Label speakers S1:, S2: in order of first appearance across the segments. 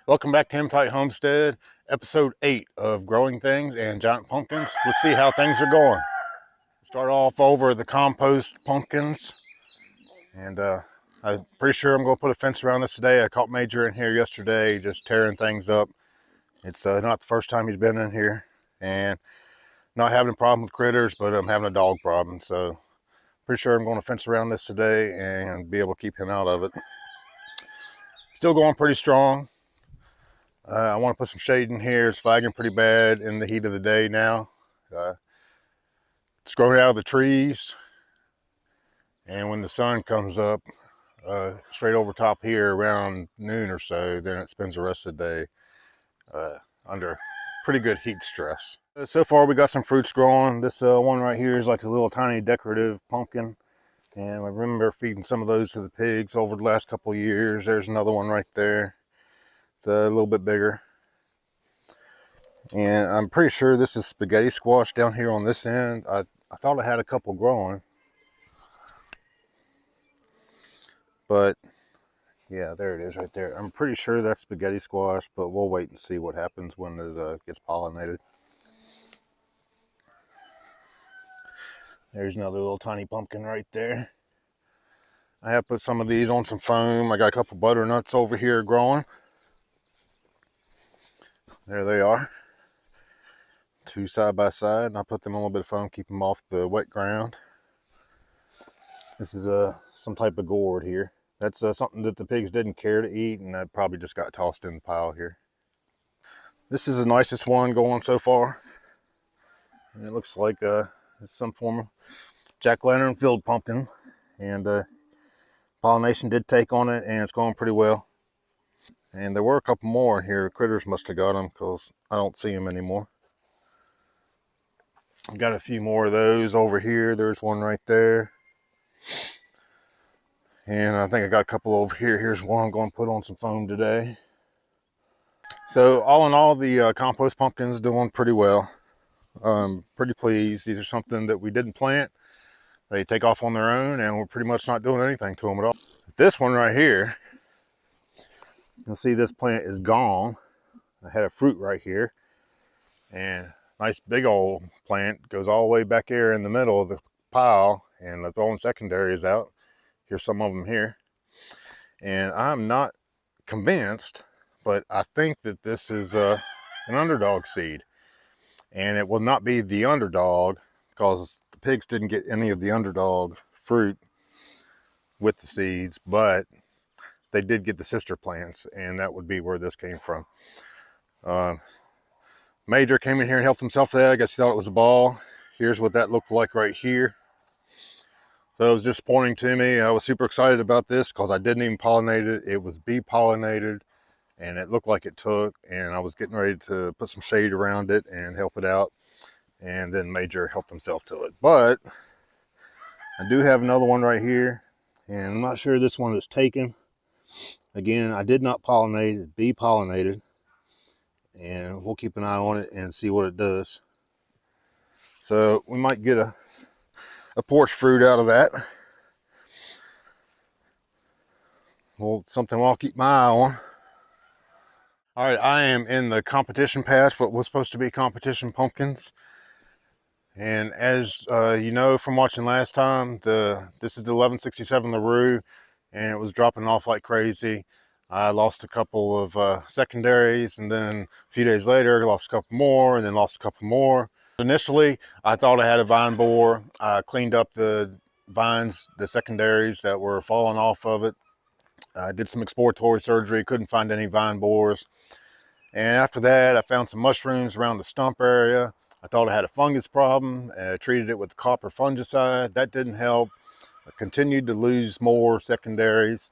S1: Welcome back to Hematite Homestead, episode 8 of Growing Things and Giant Pumpkins. Let's see how things are going. Start off over the compost pumpkins, and I'm pretty sure I'm going to put a fence around this today. I caught Major in here yesterday just tearing things up. It's not the first time he's been in here, and not having a problem with critters, but I'm having a dog problem, so pretty sure I'm going to fence around this today and be able to keep him out of it. Still going pretty strong. I want to put some shade in here. It's flagging pretty bad in the heat of the day now. It's growing out of the trees, and when the sun comes up straight over top here around noon or so, then it spends the rest of the day under pretty good heat stress. So far we got some fruits growing. This one right here is like a little tiny decorative pumpkin, and I remember feeding some of those to the pigs over the last couple of years. There's another one right there. It's a little bit bigger. And I'm pretty sure this is spaghetti squash down here on this end. I thought I had a couple growing, but yeah, there it is right there. I'm pretty sure that's spaghetti squash, but we'll wait and see what happens when it gets pollinated. There's another little tiny pumpkin right there. I have put some of these on some foam. I got a couple butternuts over here growing. There they are. Two side by side, and I put them on a little bit of foam, keep them off the wet ground. This is some type of gourd here. That's something that the pigs didn't care to eat, and that probably just got tossed in the pile here. This is the nicest one going so far. And it looks like it's some form of jack-o'-lantern filled pumpkin, and pollination did take on it, and it's going pretty well. And there were a couple more in here. The critters must have got them because I don't see them anymore. I've got a few more of those over here. There's one right there. And I think I got a couple over here. Here's one I'm going to put on some foam today. So all in all, the compost pumpkins doing pretty well. Pretty pleased. These are something that we didn't plant. They take off on their own, and we're pretty much not doing anything to them at all. This one right here, you'll see this plant is gone. I had a fruit right here, and nice big old plant goes all the way back there in the middle of the pile, and the throwing secondaries out. Here's some of them here, and I'm not convinced, but I think that this is an underdog seed, and it will not be the underdog because the pigs didn't get any of the underdog fruit with the seeds, but they did get the sister plants, and that would be where this came from. Major came in here and helped himself to that. I guess he thought it was a ball. Here's what that looked like right here. So it was disappointing to me. I was super excited about this because I didn't even pollinate it. It was bee pollinated, and it looked like it took, and I was getting ready to put some shade around it and help it out, and then Major helped himself to it. But I do have another one right here, and I'm not sure this one is taken. Again, I did not pollinate it, bee pollinated, and we'll keep an eye on it and see what it does. So we might get a porch fruit out of that. Well, something I'll keep my eye on. All right, I am in the competition patch, what was supposed to be competition pumpkins. And as you know from watching last time, this is the 1167 LaRue, and it was dropping off like crazy. I lost a couple of secondaries, and then a few days later, I lost a couple more, and then lost a couple more. Initially, I thought I had a vine borer. I cleaned up the vines, the secondaries that were falling off of it. I did some exploratory surgery, couldn't find any vine borers. And after that, I found some mushrooms around the stump area. I thought I had a fungus problem. I treated it with copper fungicide. That didn't help. I continued to lose more secondaries.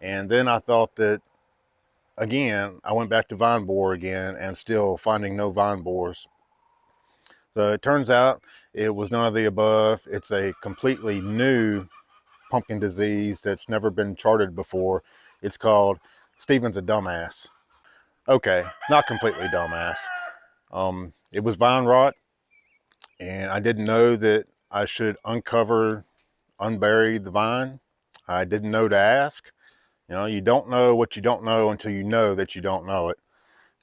S1: And then I thought that, again, I went back to vine borer again and still finding no vine borers. So it turns out it was none of the above. It's a completely new pumpkin disease that's never been charted before. It's called Stephen's a dumbass. Okay, not completely dumbass. It was vine rot, and I didn't know that I should unbury the vine. I didn't know to ask. You know, you don't know what you don't know until you know that you don't know it.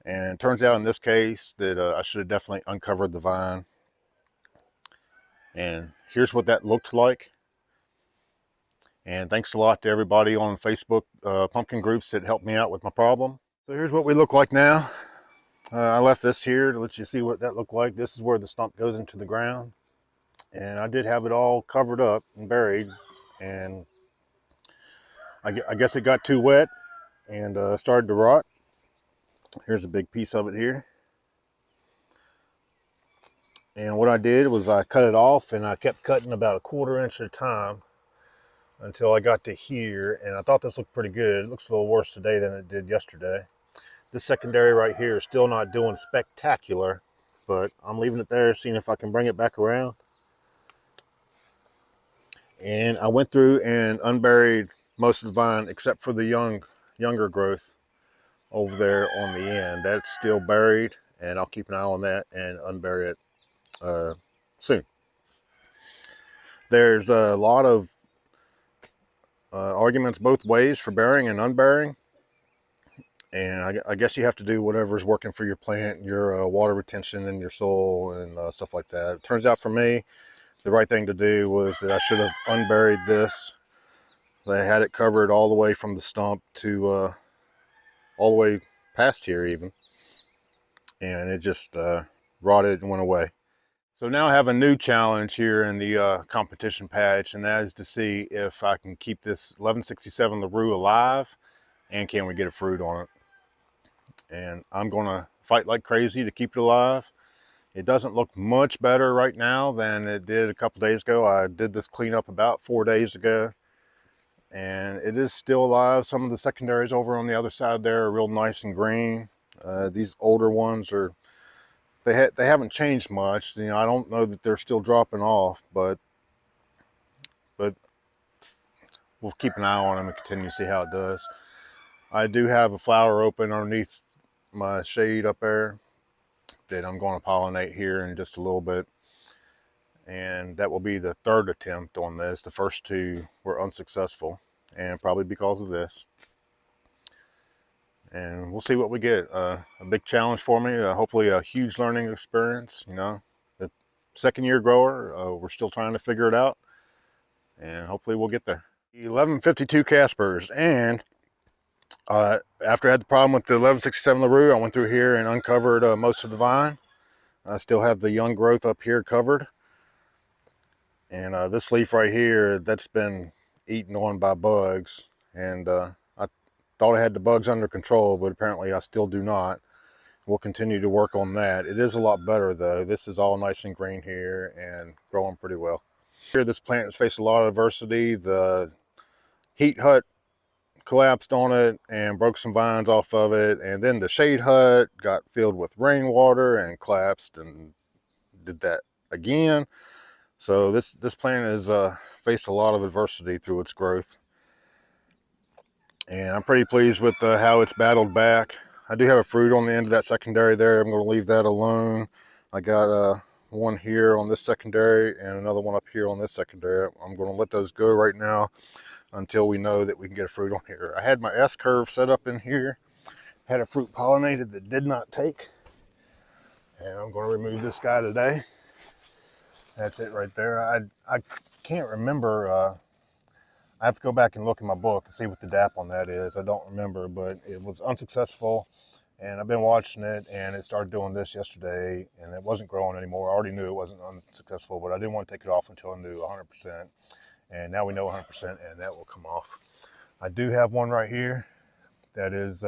S1: And it turns out in this case that I should have definitely uncovered the vine. And here's what that looks like. And thanks a lot to everybody on Facebook pumpkin groups that helped me out with my problem. So here's what we look like now. I left this here to let you see what that looked like. This is where the stump goes into the ground. And I did have it all covered up and buried. And I guess it got too wet and started to rot. Here's a big piece of it here. And what I did was I cut it off, and I kept cutting about 1/4 inch at a time until I got to here. And I thought this looked pretty good. It looks a little worse today than it did yesterday. This secondary right here is still not doing spectacular, but I'm leaving it there, seeing if I can bring it back around. And I went through and unburied most of the vine except for the younger growth over there on the end. That's still buried, and I'll keep an eye on that and unbury it soon. There's a lot of arguments both ways for burying and unburying, and I guess you have to do whatever's working for your plant, your water retention in your soil and stuff like that. It turns out for me, the right thing to do was that I should have unburied this. I had it covered all the way from the stump to all the way past here even, and it just rotted and went away. So now I have a new challenge here in the competition patch, and that is to see if I can keep this 1167 LaRue alive, and can we get a fruit on it. And I'm gonna fight like crazy to keep it alive. It doesn't look much better right now than it did a couple days ago. I did this cleanup about 4 days ago, and it is still alive. Some of the secondaries over on the other side there are real nice and green. These older ones are, they haven't changed much. You know, I don't know that they're still dropping off, but we'll keep an eye on them and continue to see how it does. I do have a flower open underneath my shade up there that I'm going to pollinate here in just a little bit. And that will be the 3rd attempt on this. The first 2 were unsuccessful, and probably because of this. And we'll see what we get. A big challenge for me, hopefully a huge learning experience. You know, the 2nd year grower, we're still trying to figure it out, and hopefully we'll get there. 1152 Caspers, and after I had the problem with the 1167 LaRue, I went through here and uncovered most of the vine. I still have the young growth up here covered. And this leaf right here, that's been eaten on by bugs. And I thought I had the bugs under control, but apparently I still do not. We'll continue to work on that. It is a lot better though. This is all nice and green here and growing pretty well. Here, this plant has faced a lot of adversity. The heat hut collapsed on it and broke some vines off of it. And then the shade hut got filled with rainwater and collapsed and did that again. So this plant has faced a lot of adversity through its growth, and I'm pretty pleased with how it's battled back. I do have a fruit on the end of that secondary there. I'm going to leave that alone. I got one here on this secondary and another one up here on this secondary. I'm going to let those go right now until we know that we can get a fruit on here. I had my S-curve set up in here, had a fruit pollinated that did not take, and I'm going to remove this guy today. That's it right there. I can't remember. I have to go back and look in my book and see what the DAP on that is. I don't remember, but it was unsuccessful. And I've been watching it, and it started doing this yesterday, and it wasn't growing anymore. I already knew it wasn't unsuccessful, but I didn't want to take it off until I knew 100%. And now we know 100%, and that will come off. I do have one right here that is,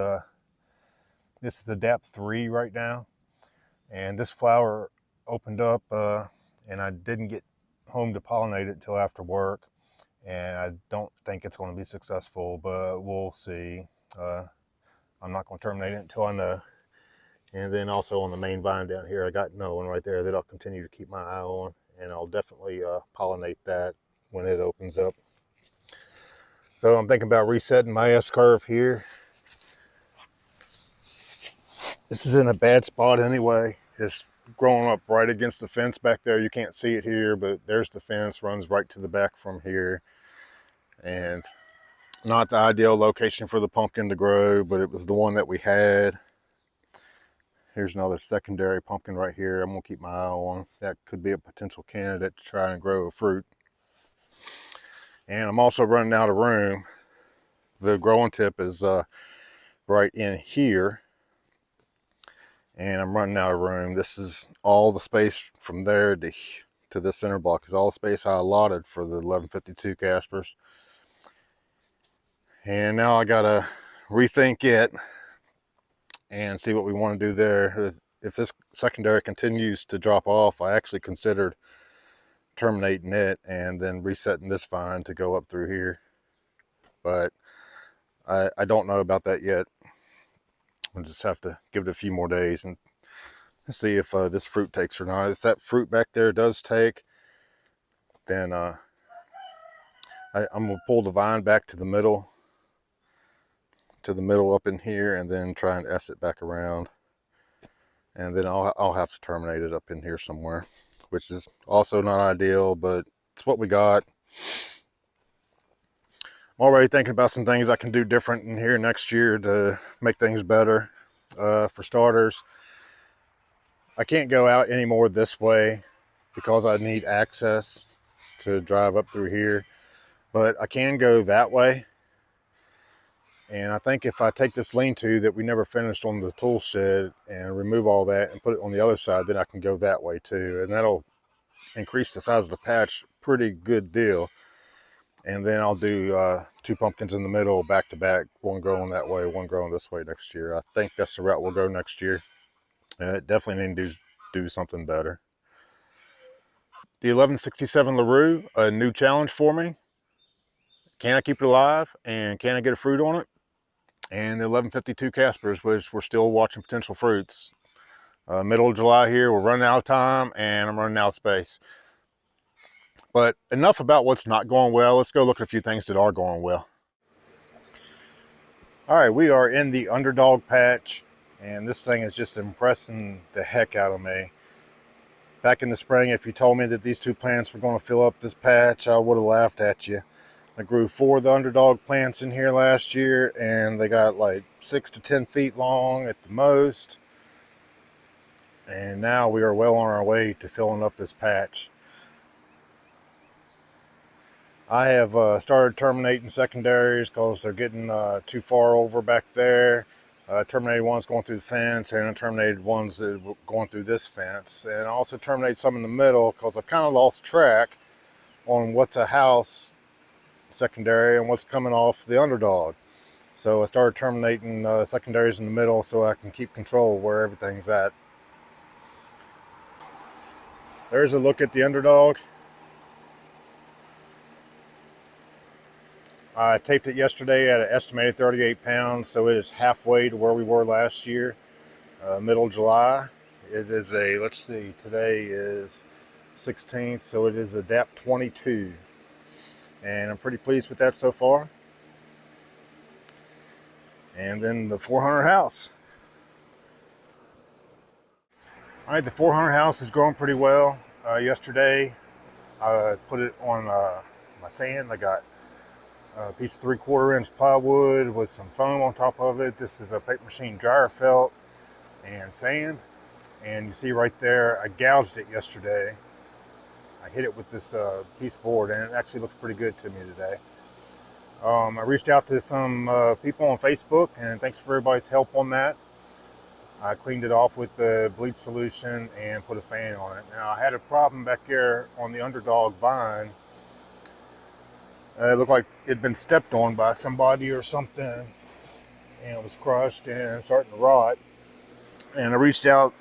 S1: this is the DAP 3 right now. And this flower opened up, and I didn't get home to pollinate it until after work, and I don't think it's going to be successful, but we'll see. I'm not going to terminate it until I know. And then also on the main vine down here, I got another one right there that I'll continue to keep my eye on, and I'll definitely pollinate that when it opens up. So I'm thinking about resetting my S-curve here. This is in a bad spot anyway. It's growing up right against the fence back there. You can't see it here, but there's the fence, runs right to the back from here. And Not the ideal location for the pumpkin to grow, but it was the one that we had. Here's another secondary pumpkin right here. I'm gonna keep my eye on. That could be a potential candidate to try and grow a fruit. And I'm also running out of room. The growing tip is right in here, and I'm running out of room. This is all the space from there to this center block is all the space I allotted for the 1152 Caspers. And now I gotta rethink it and see what we want to do there. If this secondary continues to drop off, I actually considered terminating it and then resetting this vine to go up through here. But I don't know about that yet. I'll just have to give it a few more days and see if this fruit takes or not. If that fruit back there does take, then I'm gonna pull the vine back to the middle up in here, and then try and S it back around, and then I'll have to terminate it up in here somewhere, which is also not ideal, but it's what we got. I'm already thinking about some things I can do different in here next year to make things better. For starters, I can't go out anymore this way because I need access to drive up through here, but I can go that way. And I think if I take this lean-to that we never finished on the tool shed and remove all that and put it on the other side, then I can go that way too. And that'll increase the size of the patch pretty good deal. And then I'll do 2 pumpkins in the middle back to back, one growing that way, one growing this way next year. I think that's the route we'll go next year. And it definitely need to do something better. The 1167 LaRue, a new challenge for me. Can I keep it alive, and can I get a fruit on it? And the 1152 Caspers, which we're still watching potential fruits. Middle of July here, we're running out of time, and I'm running out of space. But enough about what's not going well. Let's go look at a few things that are going well. All right, we are in the underdog patch, and this thing is just impressing the heck out of me. Back in the spring, if you told me that these 2 plants were going to fill up this patch, I would have laughed at you. I grew 4 of the underdog plants in here last year, and they got like 6 to 10 feet long at the most. And now we are well on our way to filling up this patch. I have started terminating secondaries because they're getting too far over back there. Terminated ones going through the fence, and terminated ones that were going through this fence. And I also terminated some in the middle because I've kind of lost track on what's a house secondary and what's coming off the underdog. So I started terminating secondaries in the middle so I can keep control of where everything's at. There's a look at the underdog. I taped it yesterday at an estimated 38 pounds, so it is halfway to where we were last year, middle of July. It is a, let's see, today is 16th, so it is a DAP 22. And I'm pretty pleased with that so far. And then the 400 house. All right, the 400 house is growing pretty well. Yesterday, I put it on my sand. I got a piece of 3/4 inch plywood with some foam on top of it. This is a paper machine dryer felt and sand. And you see right there, I gouged it yesterday. I hit it with this piece of board, and it actually looks pretty good to me today. I reached out to some people on Facebook, and thanks for everybody's help on that. I cleaned it off with the bleach solution and put a fan on it. Now, I had a problem back there on the underdog vine. It looked like it had been stepped on by somebody or something, and it was crushed and starting to rot. And I reached out,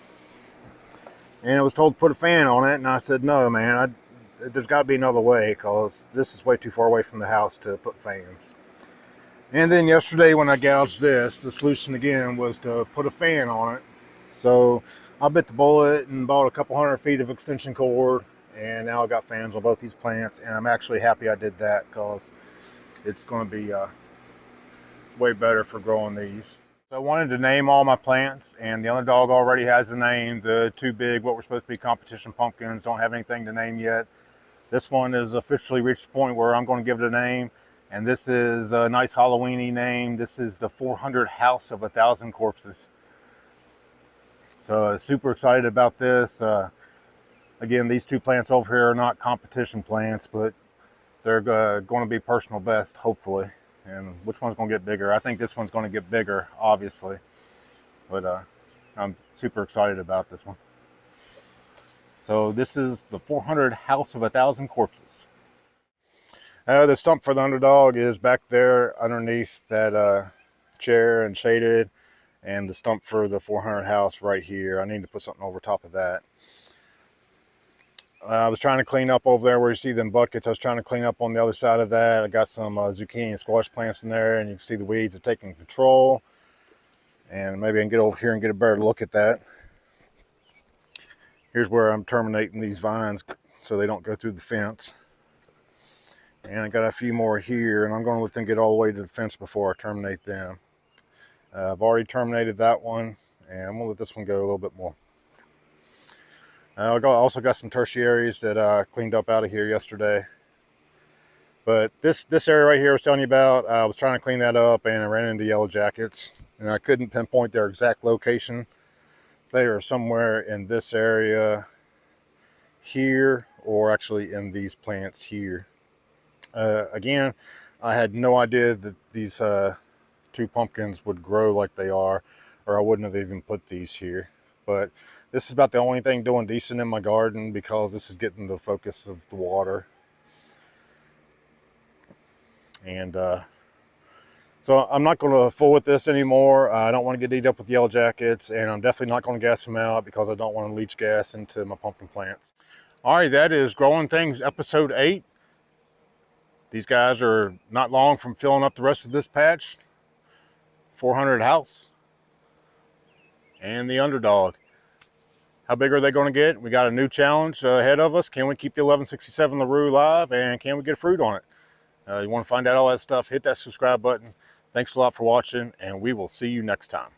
S1: and I was told to put a fan on it, and I said, no, man, there's got to be another way, because this is way too far away from the house to put fans. And then yesterday when I gouged this, the solution again was to put a fan on it. So I bit the bullet and bought a couple 100 feet of extension cord, and now I got fans on both these plants, and I'm actually happy I did that because it's going to be way better for growing these. So I wanted to name all my plants, and the underdog already has a name. The 2 big, what were supposed to be competition pumpkins, don't have anything to name yet. This one has officially reached the point where I'm going to give it a name. And this is a nice Halloweeny name. This is the 400 House of 1,000 Corpses. So super excited about this. Again, these two plants over here are not competition plants, but they're going to be personal best, hopefully. And which one's going to get bigger? I think this one's going to get bigger, obviously. But I'm super excited about this one. So this is the 400 House of 1,000 Corpses. The stump for the underdog is back there underneath that chair and shaded. And the stump for the 400 house right here. I need to put something over top of that. I was trying to clean up over there where you see them buckets. I was trying to clean up on the other side of that. I got some zucchini and squash plants in there, and you can see the weeds are taking control. And maybe I can get over here and get a better look at that. Here's where I'm terminating these vines so they don't go through the fence. And I got a few more here, and I'm going to let them get all the way to the fence before I terminate them. I've already terminated that one, and I'm going to let this one go a little bit more. I also got some tertiaries that I cleaned up out of here yesterday. But this area right here I was telling you about, I was trying to clean that up and I ran into yellow jackets. And I couldn't pinpoint their exact location. They are somewhere in this area here, or actually in these plants here. Again, I had no idea that these two pumpkins would grow like they are, or I wouldn't have even put these here. But this is about the only thing doing decent in my garden because this is getting the focus of the water. And so I'm not going to fool with this anymore. I don't want to get eat up with yellow jackets, and I'm definitely not going to gas them out because I don't want to leach gas into my pumpkin plants. All right, that is Growing Things episode 8. These guys are not long from filling up the rest of this patch. 400 house and the underdog. How big are they going to get? We got a new challenge ahead of us. Can we keep the 1167 LaRue live, and can we get fruit on it? You want to find out all that stuff, hit that subscribe button. Thanks a lot for watching, and we will see you next time.